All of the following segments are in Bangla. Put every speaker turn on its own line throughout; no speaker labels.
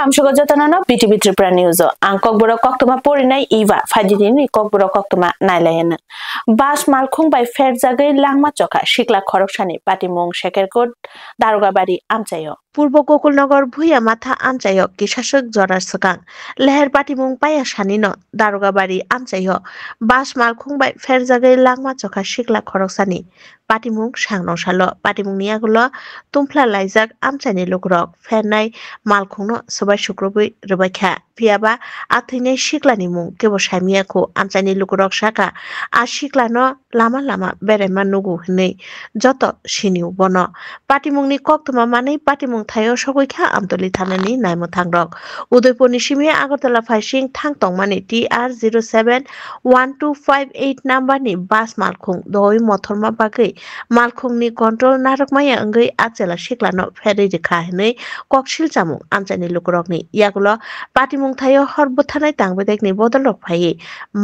Lamsugo jotanano BTV Tripura News angkok borok koktoma porinai iwa fadini kok borok koktoma nailayen bas malkhung bai fer jagai langma choka shikla khoroksani patimong shekerkot darogabari amchayo পূর্ব গোকুলনগর ভুইয়া মাথা আমচাইয় কি শাসক জরার সকাং লেহের পাটিমুং পায়া সানিন দারোগাবাড়ি আমচাইয় বাস মালখুং বাই ফের জাগাই লাংমা চখা শিকলা খরকসানি পাটিমুং সাংনসাল পাটিমুং নিয়াগুলো তুমফ্লা লাইজাক আমচাইনি লুকরক ফেরনাই মালখুংনো সবাই শুক্রবই রবাইখা ফিয়াবা আথৈনাই শিকলানি মুং কেব সামিয়াখো আমচাইনি লুকরক শাখা আর শিকলানো লামা লামা বেড়াইমা নুগু হनै যত সিনিউ বন পাটিমুংনি কক্তমা মানেই পাটিমুং থাইও সগৈখা আমতলি থানানি নাইমো থাংরক উদয়পুরনি সিমিয়া আগরতলা ফাইসিং থাংতংমানি TR071258 নাম্বারনি বাস মালখুং দই মথরমা বাগৈ মালখুংনি কন্ট্রোল নারকমায়া অঙ্গৈ আচেলা শিকলানো ফেরি রেখা হनै ককশিল চামুং আমচাইনি লুকরকনি ইয়াগুলো পাটিমুং থাইও হরব থানায় তাংবেদেকনি বদলক ফাইয়ে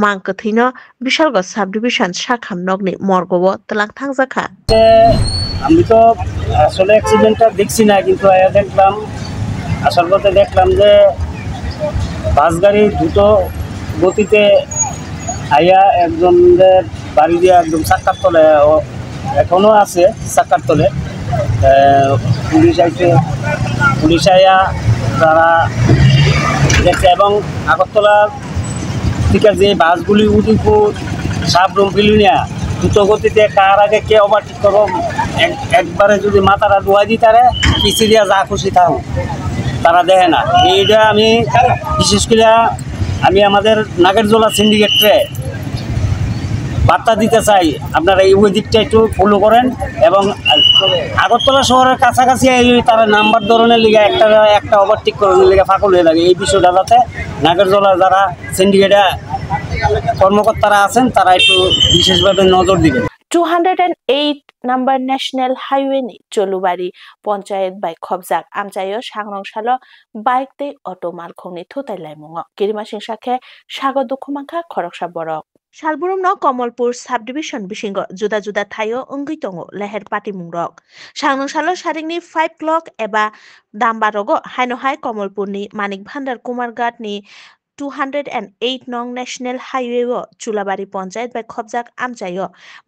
মাংকথৈনো বিশালগড় সাব ডিভিশন শাখামনগনি মর্গব তলাং থাংজাখা
আমি তো আসলে অ্যাক্সিডেন্টটা দেখছি না কিন্তু দেখলাম আসার পথে দেখলাম যে বাস গাড়ি দ্রুত গতিতে আইয়া একজনের বাড়ি দিয়ে একদম চাক্কার তলে এখনো আছে চাক্কার তলে পুলিশ আইয়া তারা দেখছে এবং আগরতলা থেকে যে বাসগুলি উদয়পুর সাবরুম বিলুনিয়া দ্রুত গতিতে কার আগে কে ওভারটেক করবো একবারে যদি মাথাটা ডুয়াই দিই তারা পিছিয়ে দিয়া যা খুশি থাকুক তারা দেখে না এইটা আমি বিশেষ করে আমি আমাদের নাগেরজোলা সিন্ডিকেটে বার্তা দিতে চাই আপনারা এই ওই দিকটা একটু ফলো করেন এবং আগরতলা শহরের কাছাকাছি তারা নাম্বার ধরনের লিগে একটা ওভারটেক করানোর লিগে ফাঁকল হয়ে থাকে এই বিষয়টা যাতে নাগেরজোলা যারা সিন্ডিকেটে কর্মকর্তারা আছেন তারা একটু বিশেষভাবে নজর দিবেন
208 নাম্বার ন্যাশনাল হাইওয়ে নি চলুবাড়ি পঞ্চায়েত বাই খবজাক আমচাইও সাংরংসাল বাইক তে অটো মালখংনি থুতাইলাই মুঙ কিরিমা সিংসাখে সাগর দুখমাখা খরকসা বরক শালবুরুম ন কমলপুর সাব ডিভিশন বিশিঙ্গ জুদা জুদা থাইও অঙ্গৈ দङ লেহের পাটিমুংরক সাংরংসাল সারিংনি 5 ক্লক এবা দামবারগ হাইনহাই কমলপুরনি মানিক ভান্ডার কুমারঘাটনি 208 নং ন্যাশনাল হাইওয়ে চুলাবাড়ি পঞ্চায়েত বাই খবজাক আমচাইও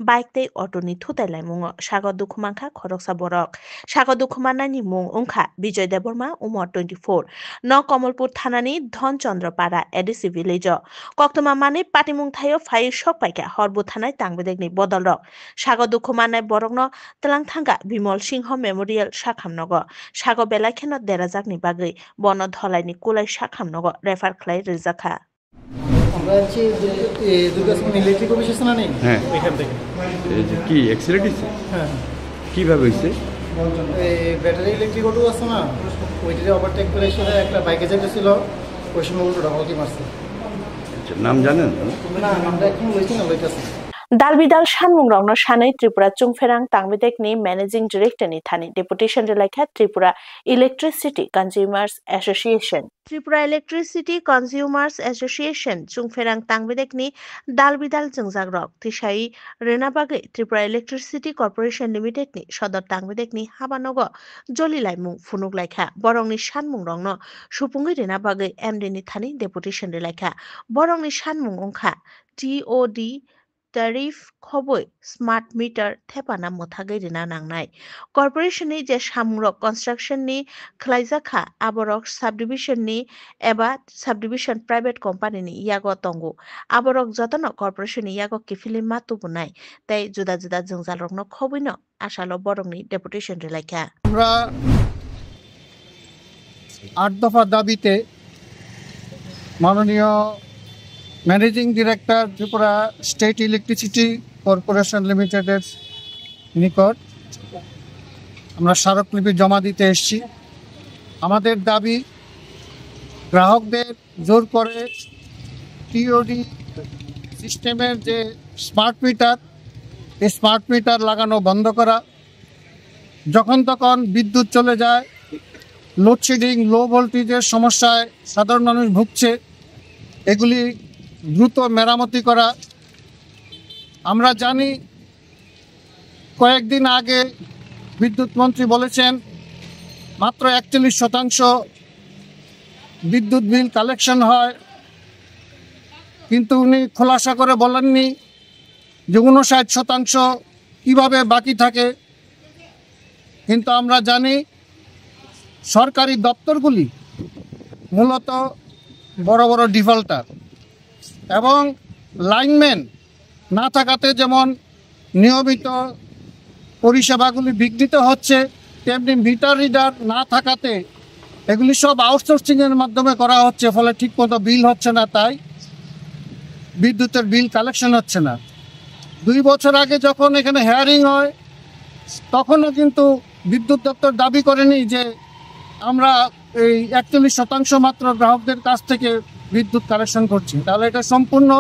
বাইক তে অটোনি থুতাইলাই মুঙ সাগর দুখমাখা খরকসা বরক সাগর দুখমানানি মুং ওংখা বিজয় দেববর্মা উমর 24 ন কমলপুর থানানি ধনচন্দ্রপাড়া এডিসি ভিলেজ কক্তমা মানে পাটিমুং থাইও ফাই সক পাইকা হরবু থানায় তাংবেদেগনি বদল রক সাগর দুখমানায় বরকন তলাং থাঙ্গা বিমল সিংহ মেমোরিয়াল শাখামনগ সাগর বেলাইখেন দেরাজাকনি বাগৈ বন ধলাইনি কুলাই শাখামনগ রেফার খাই জাখা
আমরা আছি যে দুর্গাসন ইলেকট্রিক অফিস আছে না নেই এখান থেকে
এই যে কি অ্যাক্সিডেন্ট হইছে
হ্যাঁ
কিভাবে হইছে
এই ব্যাটারি ইলেকট্রিক অটো আছে না ওইটারে ওভারটেক করে এসে একটা বাইকে যেতেছিল ওই সময় উল্টোটা হকি মারছে
আচ্ছা নাম জানেন
না আমরা এখন লইছি না লইতাছি
দালবিদাল সানমুং রংনো সাनै ত্রিপুরা চুংফেরাং তাংবিদেকনি ম্যানেজিং ডিরেক্টরনি থানি ডেপুটেশন রেলাইখা Tripura electricity consumers association Tripura electricity consumers association চুংফেরাং তাংবিদেকনি দালবিদাল জংজাক রক তিসাই রেনাবাগৈ ত্রিপুরা ইলেকট্রিসিটি কর্পোরেশন লিমিটেডনি সদর তাংবিদেকনি হাবানগ জলিলাইমুং ফুনুকলাইখা বরংনি সানমুং রংনো সুপুঙ্গৈ রেনাবাগৈ এমডিনি থানি ডেপুটেশন রেলাইখা বরংনি সানমুং ওংখা টিওডি ট্যারিফ খবই স্মার্ট মিটার থেপানা মোথাগৈ রিনা নাংনাই কর্পোরেশননি যে সামুরক কনস্ট্রাকশননি খ্লাইজাখা আবরক সাবডিভিশননি এবা সাবডিভিশন প্রাইভেট কোম্পানিনি ইয়াগো তঙ্গু আবরক যতন কর্পোরেশননি ইয়াগো কিফিলি মাতুবুনাই তাই জুদা জুদা জংজালরকনো খবইন আশালো বরংনি ডেপুটেশন রেলাইখা
আমরা 8 দফা দাবিতে মাননীয় managing director Tripura state electricity corporation লিমিটেডের নিকট আমরা স্মারকলিপি জমা দিতে এসেছি আমাদের দাবি গ্রাহকদের জোর করে টিওডি সিস্টেমের যে স্মার্ট মিটার এই স্মার্ট মিটার লাগানো বন্ধ করা যখন তখন বিদ্যুৎ চলে যায় লোডশেডিং লো ভোল্টেজের সমস্যায় সাধারণ মানুষ ভুগছে এগুলি দ্রুত মেরামতি করা আমরা জানি কয়েকদিন আগে বিদ্যুৎ মন্ত্রী বলেছেন মাত্র 41% বিদ্যুৎ বিল কালেকশন হয়, কিন্তু উনি খোলাসা করে বলেননি যে 59% কীভাবে বাকি থাকে। কিন্তু আমরা জানি সরকারি দপ্তরগুলি মূলত বড় বড় ডিফল্টার, এবং লাইনম্যান না থাকাতে যেমন নিয়মিত পরিষেবাগুলি বিঘ্নিত হচ্ছে, তেমনি মিটার রিডার না থাকাতে এগুলি সব আউটসোর্সিংয়ের মাধ্যমে করা হচ্ছে, ফলে ঠিকমতো বিল হচ্ছে না, তাই বিদ্যুতের বিল কালেকশন হচ্ছে না। 2 বছর আগে যখন এখানে হেয়ারিং হয় তখনও কিন্তু বিদ্যুৎ দপ্তর দাবি করেনি যে আমরা এই 41% মাত্র গ্রাহকদের কাছ থেকে বিদ্যুৎ কালেকশন করছি। তাহলে এটা সম্পূর্ণ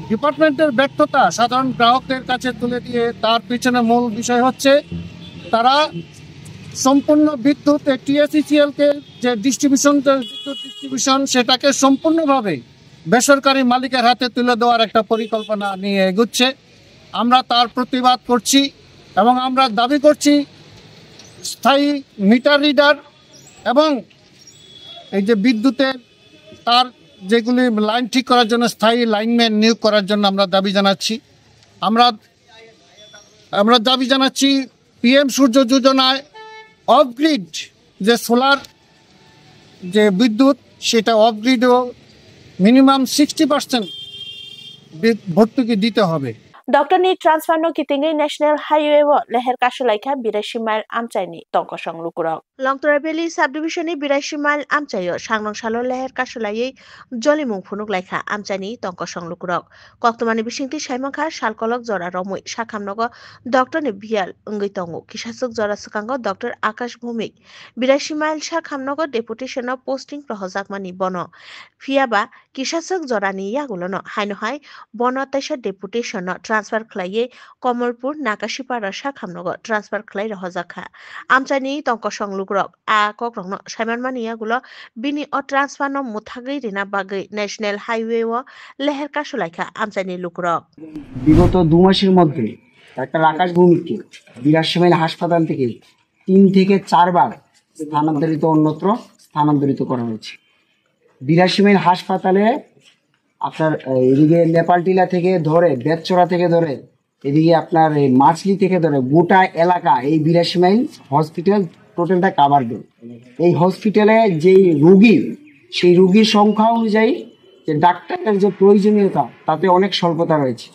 ডিপার্টমেন্টের ব্যর্থতা সাধারণ গ্রাহকদের কাছে তুলে দিয়ে। তার পিছনে মূল বিষয় হচ্ছে তারা সম্পূর্ণ বিদ্যুৎ টিএসইসিএলকে যে বিদ্যুৎ ডিস্ট্রিবিউশন সেটাকে সম্পূর্ণভাবে বেসরকারি মালিকের হাতে তুলে দেওয়ার একটা পরিকল্পনা নিয়ে এগুচ্ছে। আমরা তার প্রতিবাদ করছি এবং আমরা দাবি করছি স্থায়ী মিটার রিডার এবং এই যে বিদ্যুতের তার যেগুলি লাইন ঠিক করার জন্য স্থায়ী লাইনম্যান নিয়োগ করার জন্য আমরা দাবি জানাচ্ছি। আমরা দাবি জানাচ্ছি পিএম সূর্য যোজনায় অফগ্রিড যে সোলার যে বিদ্যুৎ সেটা অফগ্রিডও মিনিমাম 60% ভর্তুকি দিতে হবে।
Dr. Ni transfer no kitingi national highway wo leher kasulaika 82 mile amchaini tongkosong lukurok. Longtora Valley subdivision ni 82 mile amchayo sangnong salo leher kasulai jolimung phunuk laika amchani tongkosong lukurok. Koktomani bisingti saimangkha salkolok jora romui sakhamnogo Dr. Ni bial ungui tongo kisasuk jora sukango Dr. Akash Bhumik 82 mile sakhamnogo deputation of posting prohojakmani bono fiaba kisasuk jora ni yagulono hainohai bono taisa deputation transfer खलाइए कमलपुर नाकाशीपाड़ा शाखामनगर ट्रांसफर खलाई रहजाखा आमचानी तंकसं लुग्रक आ कक्रंग साइमान मानियागुलो बिनि अ ट्रांसफर न मुथागै रिना बागै ন্যাশনাল হাইওয়ে ও লেহের কাশুলাইখা আমচানি লুগ্রক
বিগত 2 মাসের মধ্যে ডাক্তার আকাশ ভৌমিককে 82 মাইল হাসপাতাল থেকে 3 থেকে 4 বার স্থানান্তরিত করা হয়েছে। 82 মাইল হাসপাতালে আপনার এদিকে নেপালটিলা থেকে ধরে বেতচড়া থেকে ধরে এদিকে আপনার এই মাছলি থেকে ধরে গোটা এলাকা এই 82 মাইল হসপিটাল টোটালটা কাভার দেয়। এই হসপিটালে যেই রোগী সেই রোগীর সংখ্যা অনুযায়ী যে ডাক্তারের যে প্রয়োজনীয়তা তাতে অনেক স্বল্পতা রয়েছে।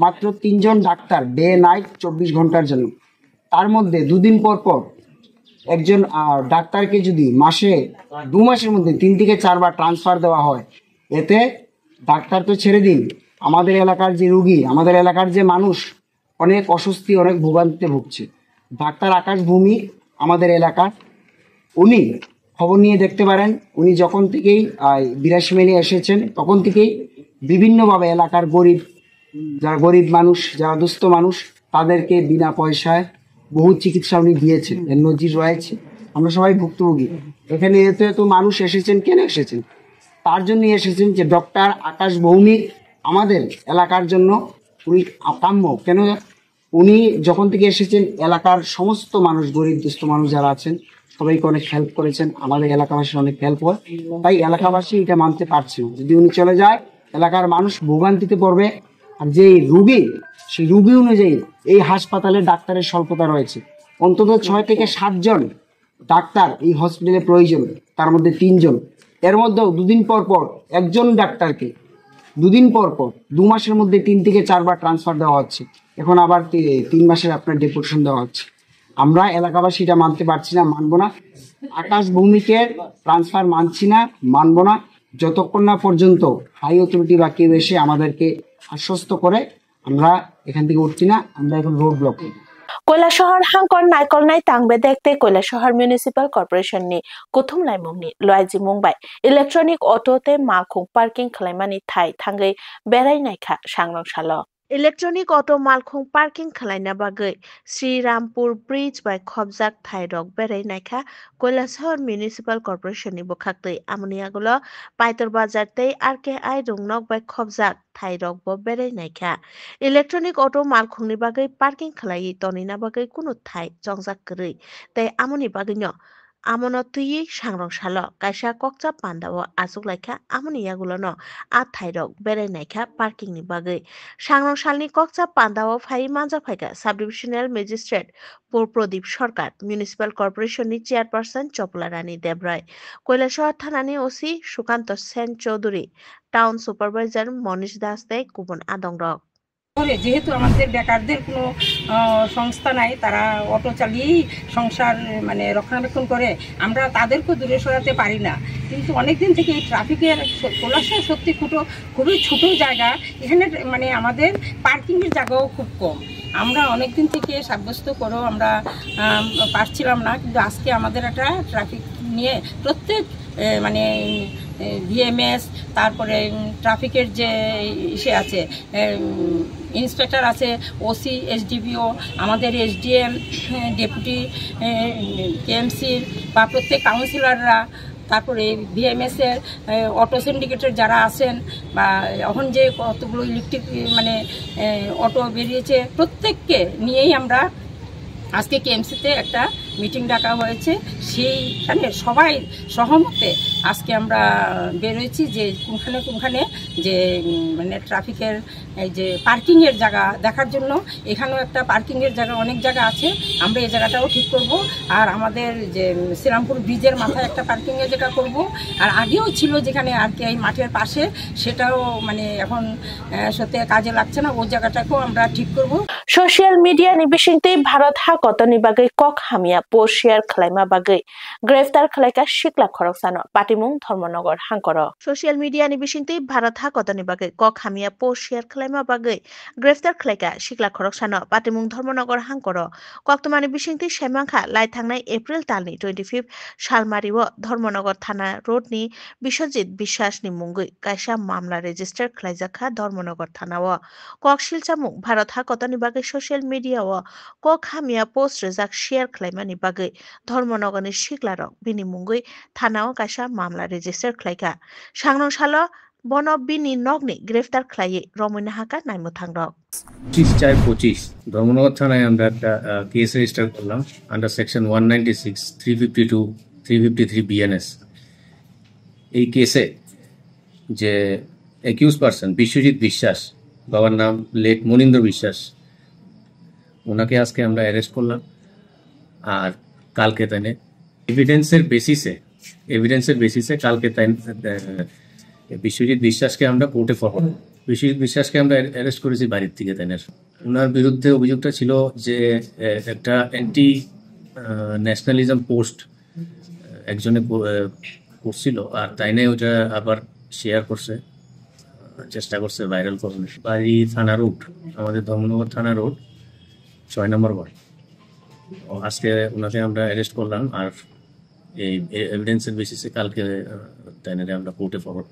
মাত্র 3 জন ডাক্তার ডে নাইট 24 ঘন্টার জন্য। তার মধ্যে 2 দিন পর পর একজন ডাক্তারকে যদি মাসে 2 মাসের মধ্যে 3 থেকে 4 বার ট্রান্সফার দেওয়া হয়, এতে ডাক্তার তো ছেড়ে দিন, আমাদের এলাকার যে রোগী আমাদের এলাকার যে মানুষ অনেক অস্বস্তি অনেক ভোগান্তিতে ভুগছে। ডাক্তার আকাশ ভূমি আমাদের এলাকার, উনি খবর নিয়ে দেখতে পারেন, উনি যখন থেকেই 82 মাইলে এসেছেন তখন থেকেই বিভিন্নভাবে এলাকার যারা গরিব মানুষ যারা দুস্থ মানুষ তাদেরকে বিনা পয়সায় বহু চিকিৎসা উনি দিয়েছেন। এর নজির রয়েছে, আমরা সবাই ভুক্তভোগী। এখানে এত মানুষ এসেছেন, কেন এসেছেন? তার জন্য এসেছেন যে ডক্টর আকাশ ভৌমিক আমাদের এলাকার জন্য উনি কাম্য। কেন? উনি যখন থেকে এসেছেন এলাকার সমস্ত মানুষ গরিব দুস্থ মানুষ যারা আছেন সবাইকে অনেক হেল্প করেছেন, আমাদের এলাকাবাসীর অনেক হেল্প হয়। তাই এলাকাবাসী এটা মানতে পারছে না, যদি উনি চলে যায় এলাকার মানুষ ভোগান্তিতে পড়বে। আর যে রোগী সেই রোগী অনুযায়ী এই হাসপাতালে ডাক্তারের স্বল্পতা রয়েছে। অন্তত 6 থেকে 7 জন ডাক্তার এই হসপিটালে প্রয়োজন, তার মধ্যে 3 জন। এর মধ্যেও 2 দিন পর পর একজন ডাক্তারকে 2 দিন পর পর 2 মাসের মধ্যে 3 থেকে 4 বার ট্রান্সফার দেওয়া হচ্ছে। এখন আবার 3 মাসের আপনার ডেপুটেশন দেওয়া হচ্ছে। আমরা এলাকাবাসী এটা মানতে পারছি না, মানবো না। আকাশ ভৌমিকের ট্রান্সফার মানছি না, মানবো না যতক্ষণ না পর্যন্ত হাই অথরিটি বা কেউ এসে আমাদেরকে আশ্বস্ত করে আমরা এখান থেকে উঠছি না। আমরা এখন রোড ব্লক।
কৈলাসহর হাংকর নাইকল নাই তাংবে দেখতে কৈলাসহর মিউনিসিপাল কর্পোরেশন नि कुथुम लाइमुंनि लयजि मुंबाय इलेक्ट्रनिक अटोते मालखुं पार्किं खालामनानै थांगै बेरायनायखा सांग्रां साल। इलेक्ट्रनिक अटो मालखुं पार्किं खालायना बागै श्रीरामपुर ब्रिज बाय खबजाक थाइरक बेरायनायखा কৈলাসহর মিউনিসিপাল কর্পোরেশনनि बखाक्तै आमनि आगोलो पाइतर बाजार तै RKI रुंगनक बाय खबजाक थाइरक बो बेरायनायखा इलेक्ट्रनिक अटो मालखुंनि बागै पार्किं खालायै तनिना बागै कुनु थाइ जंजाक गरै तै आमनि बागैनो आमनो तुई सांरं सालो कायसा कक्चा पान्दाव आजुक लायखा आमनि यागुलोनो आ थाइरक बेरायनायखा पार्किंनि बागै सांरं सालनि कक्चा पान्दाव फाइ मानजा फाइका साब डिविजनेल मेजिस्ट्रेट प्रदीप सरकार मिउनिसिपाल कॉर्पोरेशननि चेयरपारसन चपला रानी देबराय কৈলাসহর थानानि ओसि सुकान्त सेन चौधुरी टाउन सुपारभाइजार मनीष दास दे गुबुन आदंरक
যেহেতু আমাদের বেকারদের কোনো সংস্থা নাই, তারা অটো চালিয়েই সংসার মানে রক্ষণাবেক্ষণ করে, আমরা তাদেরকেও দূরে সরাতে পারি না। কিন্তু অনেক দিন থেকে এই ট্রাফিকের কৈলাসহর সত্যি খুবই ছোটো জায়গা, এখানে মানে আমাদের পার্কিংয়ের জায়গাও খুব কম। আমরা অনেক দিন থেকে সাব্যস্ত করেও আমরা পারছিলাম না, কিন্তু আজকে আমাদের একটা ট্রাফিক নিয়ে প্রত্যেক মানে ভিএমএস, তারপরে ট্রাফিকের যে ইসে আছে ইন্সপেক্টর আছে, ওসি, এসডিপিও, আমাদের এসডিএম, ডেপুটি কেএমসির বা প্রত্যেক কাউন্সিলররা, তারপরে ভিএমএসের অটো সিন্ডিকেটের যারা আছেন, বা এখন যে কতগুলো ইলেকট্রিক মানে অটো বেরিয়েছে, প্রত্যেককে নিয়েই আমরা আজকে কেএমসিতে একটা মিটিং ডাকা হয়েছে। সেইখানে সবাই সহমতে আজকে আমরা বেরোয়েছি যে কোনখানে যে মানে ট্রাফিকের এই যে পার্কিংয়ের জায়গা দেখার জন্য, এখানেও একটা পার্কিংয়ের জায়গা অনেক জায়গা আছে, আমরা এই জায়গাটাও ঠিক করব। আর আমাদের যে শ্রীরামপুর ব্রিজের মাথায় একটা পার্কিংয়ের জায়গা করব, আর আগেও ছিল যেখানে আর কি এই মাঠের পাশে, সেটাও মানে এখন সত্যি কাজে লাগছে না, ওই জায়গাটাকেও আমরা ঠিক করব।
सोशल मीडिया नि बिसिंगतै भारत हाकतनि बागै कक हामिया पोस्ट शेयर खालायमा बागै ग्रेफ्तार खालायका सिक्ला खरकसानो पाटिमुं धर्मनगर हांकर सोशल मीडिया नि बिसिंगतै भारत हाकतनि बागै कक हामिया पोस्ट शेयर खालायमा बागै ग्रेफ्तार खालायका सिक्ला खरकसानो पाटिमुं धर्मनगर हांकर कक्तमानि बिसिंगतै सेमांखा लाई थांनाय एप्रिल तालनि 25 सालमारिओ धर्मनगर थाना रोडनि बिश्वजित বিশ্বাসनि मुंगै कायसा मामला रेजिस्टार खालायजाखा धर्मनगर थानाओ कक सिलचामुं भारत हाकतनि बागै सोशल मीडिया कक हामिया पोस्ट रेजाक शेयर खालायमानि बागै धर्मनगरनि सिक्लारक बिनि मुंगै थानाओ कायसा मामला रेजिस्टार खालायका सांरं सालो बन बिनि नगनि ग्रेफ्तार खालायै रमैना हाका नायमु थांरक
25/25 ধর্মনগর থানায় আমরা একটা কেস রেজিস্টার করলাম আন্ডার সেকশন 196, 352, 353 বিএনএস। এই কেসে যে অ্যাকিউজ পারসন বিশ্বজিৎ বিশ্বাস, বাবার নাম লেট মনীন্দ্র বিশ্বাস, ওনাকে আজকে আমরা অ্যারেস্ট করলাম। আর কালকে তাই এভিডেন্সের বেসিসে কালকে তাই বিশ্বজিৎ বিশ্বাসকে আমরা কোর্টে ফরওয়ার্ড, বিশ্বজিৎ বিশ্বাসকে আমরা অ্যারেস্ট করেছি বাড়ির থেকে। তাই ওনার বিরুদ্ধে অভিযোগটা ছিল যে একটা অ্যান্টি ন্যাশনালিজম পোস্ট একজনে করছিল, আর তাই না ওটা আবার শেয়ার করছে, চেষ্টা করছে ভাইরাল করার। বাড়ি থানা রোড, আমাদের ধর্মনগর থানা রোড 6 নম্বর ওয়ার্ড। আজকে ওনাকে আমরা অ্যারেস্ট করলাম, আর এই এভিডেন্সের বেসিসে কালকে তাইনারে আমরা কোর্টে ফরওয়ার্ড।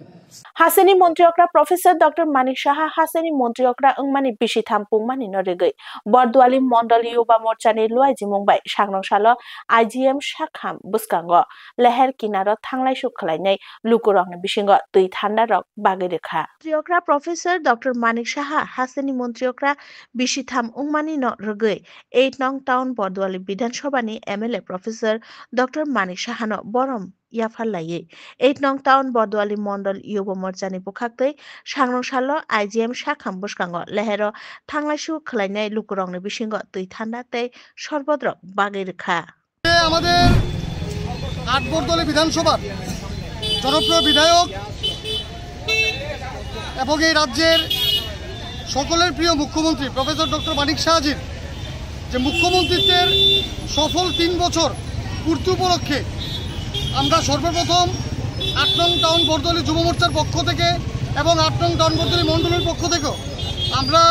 हासेनी मन्त्रियकरा प्रोफेसर डॉक्टर मानिक साहा हासेनी मन्त्रियकरा अंगमानि बिसि थामपुंमानि नरेगै बरदुआली मंडल युवा मोर्चानि लुआइ जिमुंबाय सांरं सालो आइजिएम शाखाम बुस्कांग लेहेर किनारो थांलाय सुख खालायनाय लुकुरंनि बिसिंग दुइ थान्दारक बागै रेखा मन्त्रियकरा प्रोफेसर डॉक्टर मानिक साहा हासेनी मन्त्रियकरा बिसि थाम अंगमानि नरेगै 8 नং टाउन बरदुआली विधानसभानि एमएलए प्रोफेसर डॉक्टर मानिक साहानो बरम याफालायै 8 नং टाउन बरदुआली मंडल युवा मोर्चानि बखाक्तै सांरं सालो आइजिएम शाखाम बुस्कांग लेहेर थांलायसु खालायनाय लुकुरंनि बिसिंग दुइ थान्दातै सर्वद्रक बागै रेखा
আমাদের 8 বরদুয়ালি বিধানসভার জনপ্রিয় বিধায়ক এবং এই রাজ্যের সকলের প্রিয় মুখ্যমন্ত্রী প্রফেসর ডক্টর মানিক সাহাজির যে মুখ্যমন্ত্রীত্বের সফল 3 বছর পূর্তি উপলক্ষে আমরা সর্বপ্রথম 8 নং টাউন বরদুয়ালি যুব মোর্চার পক্ষ থেকে এবং 8 নং টাউন বরদুয়ালি মণ্ডলের পক্ষ থেকেও আমরা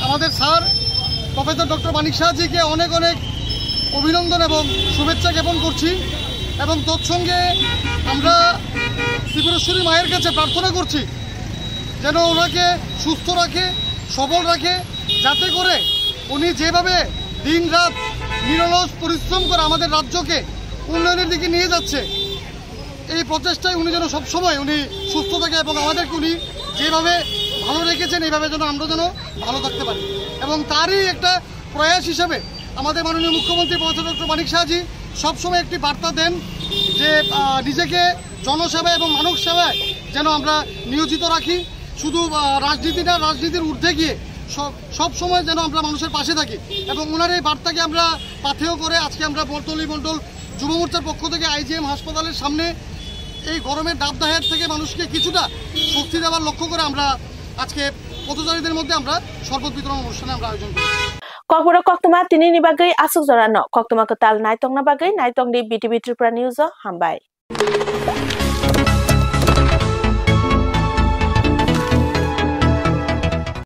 আমাদের স্যার প্রফেসর ডক্টর মানিক সাহাজিকে অনেক অনেক অভিনন্দন এবং শুভেচ্ছা জ্ঞাপন করছি। এবং তৎসঙ্গে আমরা ত্রিপুরেশ্বরী মায়ের কাছে প্রার্থনা করছি যেন ওনাকে সুস্থ রাখে, সবল রাখে, যাতে করে উনি যেভাবে দিন রাত নিরলস পরিশ্রম করে আমাদের রাজ্যকে উন্নয়নের দিকে নিয়ে যাচ্ছে, এই প্রচেষ্টায় উনি যেন সবসময় উনি সুস্থ থাকে এবং আমাদেরকে উনি যেভাবে ভালো রেখেছেন এইভাবে যেন আমরা যেন ভালো থাকতে পারি। এবং তারই একটা প্রয়াস হিসেবে আমাদের মাননীয় মুখ্যমন্ত্রী প্রফেসর ডক্টর মানিক সাহাজি সবসময় একটি বার্তা দেন যে নিজেকে জনসেবা এবং মানব সেবায় যেন আমরা নিয়োজিত রাখি। শুধু রাজনীতি না, রাজনীতির ঊর্ধ্বে গিয়ে সব সময় যেন আমরা মানুষের পাশে থাকি। এবং ওনার এই বার্তাকে আমরা পাথেয় করে আজকে আমরা বরতলী মণ্ডল যুব মোর্চার পক্ষ থেকে IGM হাসপাতালের সামনে এই গরমের দাবদাহের থেকে মানুষকে কিছুটা স্বস্তি দেওয়ার লক্ষ্য করে আমরা আজকে পথচারীদের মধ্যে আমরা শরবত বিতরণ অনুষ্ঠানে আমরা আয়োজন করি।
Kokbora koktoma tinini bagai asuk zorano koktoma ketal naitong na bagai naitong di BTV Tripura News hambai.